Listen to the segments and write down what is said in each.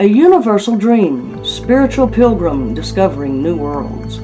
A universal dream, Spiritual Pilgrim Discovering New Worlds.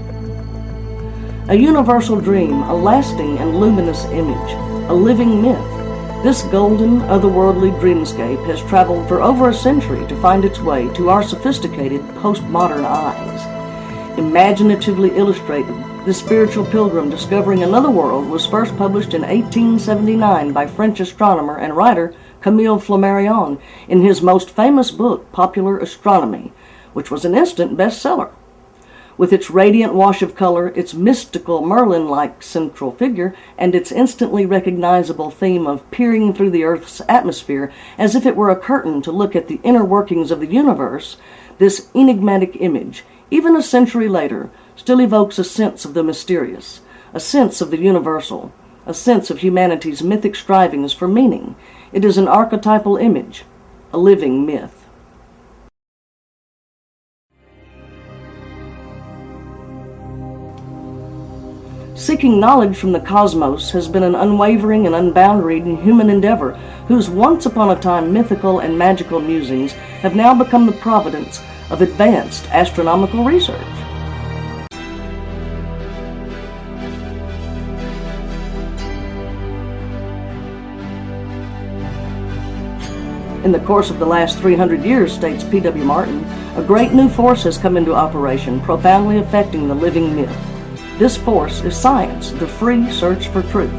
A universal dream, a lasting and luminous image, a living myth. This golden, otherworldly dreamscape has traveled for over a century to find its way to our sophisticated, postmodern eyes. Imaginatively illustrated, The Spiritual Pilgrim Discovering Another World was first published in 1879 by French astronomer and writer Camille Flammarion in his most famous book, Popular Astronomy, which was an instant bestseller. With its radiant wash of color, its mystical Merlin-like central figure, and its instantly recognizable theme of peering through the Earth's atmosphere as if it were a curtain to look at the inner workings of the universe, this enigmatic image, even a century later, still evokes a sense of the mysterious, a sense of the universal, a sense of humanity's mythic strivings for meaning. It is an archetypal image, a living myth. Seeking knowledge from the cosmos has been an unwavering and unbounded human endeavor whose once upon a time mythical and magical musings have now become the providence of advanced astronomical research. In the course of the last 300 years, states P.W. Martin, a great new force has come into operation, profoundly affecting the living myth. This force is science, the free search for truth.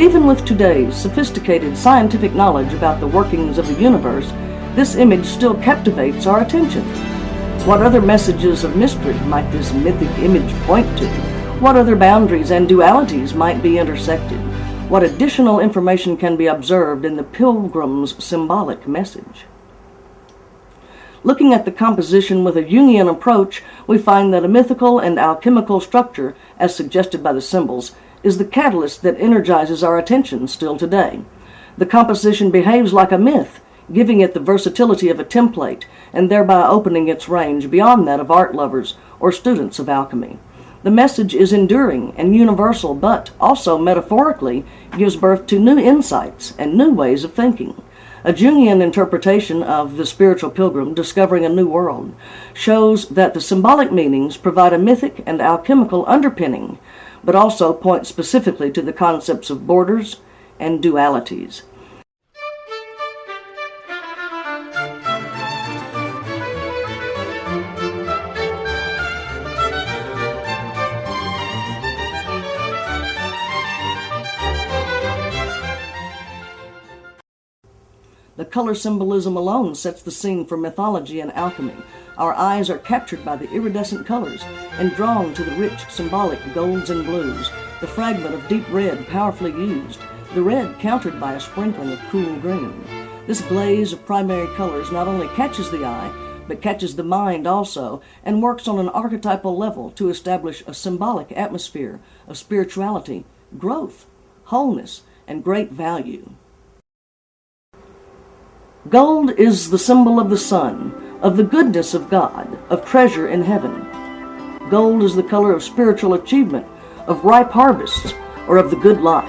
Even with today's sophisticated scientific knowledge about the workings of the universe, this image still captivates our attention. What other messages of mystery might this mythic image point to? What other boundaries and dualities might be intersected? What additional information can be observed in the pilgrim's symbolic message? Looking at the composition with a Jungian approach, we find that a mythical and alchemical structure, as suggested by the symbols, is the catalyst that energizes our attention still today. The composition behaves like a myth, giving it the versatility of a template, and thereby opening its range beyond that of art lovers or students of alchemy. The message is enduring and universal, but also metaphorically gives birth to new insights and new ways of thinking. A Jungian interpretation of The Spiritual Pilgrim Discovering a New World shows that the symbolic meanings provide a mythic and alchemical underpinning, but also point specifically to the concepts of borders and dualities. The color symbolism alone sets the scene for mythology and alchemy. Our eyes are captured by the iridescent colors and drawn to the rich symbolic golds and blues, the fragment of deep red powerfully used, the red countered by a sprinkling of cool green. This glaze of primary colors not only catches the eye, but catches the mind also, and works on an archetypal level to establish a symbolic atmosphere of spirituality, growth, wholeness, and great value. Gold is the symbol of the sun, of the goodness of God, of treasure in heaven. Gold is the color of spiritual achievement, of ripe harvests, or of the good lot.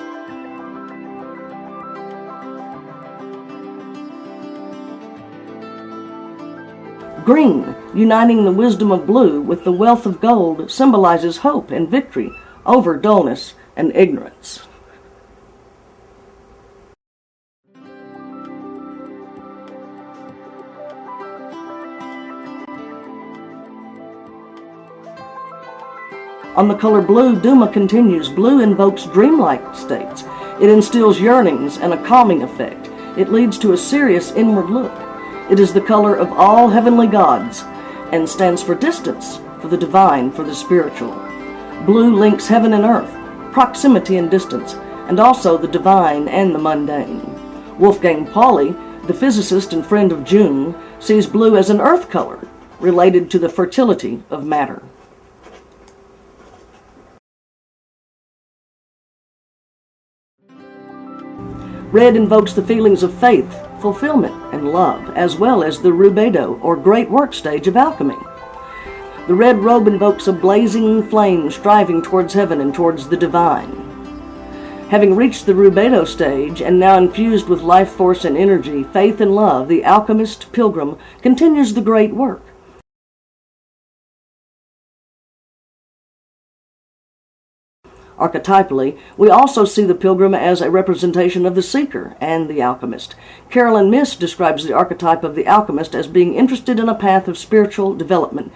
Green, uniting the wisdom of blue with the wealth of gold, symbolizes hope and victory over dullness and ignorance. On the color blue, Duma continues, blue invokes dreamlike states. It instills yearnings and a calming effect. It leads to a serious inward look. It is the color of all heavenly gods and stands for distance, for the divine, for the spiritual. Blue links heaven and earth, proximity and distance, and also the divine and the mundane. Wolfgang Pauli, the physicist and friend of Jung, sees blue as an earth color, related to the fertility of matter. Red invokes the feelings of faith, fulfillment, and love, as well as the rubedo, or great work stage of alchemy. The red robe invokes a blazing flame striving towards heaven and towards the divine. Having reached the rubedo stage and now infused with life force and energy, faith and love, the alchemist pilgrim continues the great work. Archetypally, we also see the pilgrim as a representation of the seeker and the alchemist. Carolyn Myss describes the archetype of the alchemist as being interested in a path of spiritual development.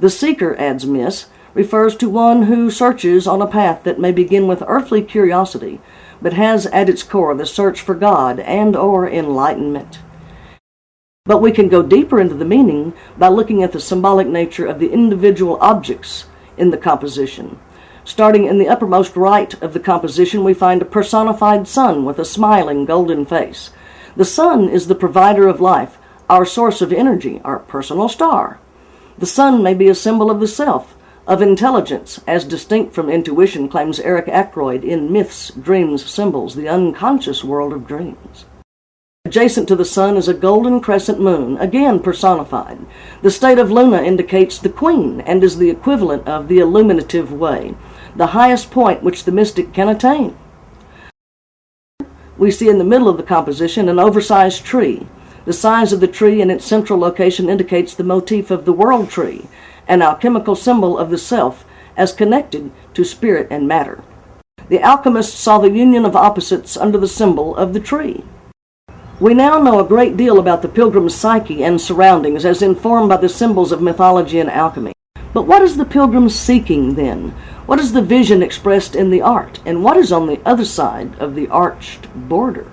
The seeker, adds Myss, refers to one who searches on a path that may begin with earthly curiosity, but has at its core the search for God and/or enlightenment. But we can go deeper into the meaning by looking at the symbolic nature of the individual objects in the composition. Starting in the uppermost right of the composition, we find a personified sun with a smiling golden face. The sun is the provider of life, our source of energy, our personal star. The sun may be a symbol of the self, of intelligence, as distinct from intuition, claims Eric Ackroyd in Myths, Dreams, Symbols, the unconscious world of dreams. Adjacent to the sun is a golden crescent moon, again personified. The state of Luna indicates the queen and is the equivalent of the illuminative way, the highest point which the mystic can attain. We see in the middle of the composition an oversized tree. The size of the tree and its central location indicates the motif of the world tree, an alchemical symbol of the self as connected to spirit and matter. The alchemist saw the union of opposites under the symbol of the tree. We now know a great deal about the pilgrim's psyche and surroundings as informed by the symbols of mythology and alchemy. But what is the pilgrim seeking then? What is the vision expressed in the art? And what is on the other side of the arched border?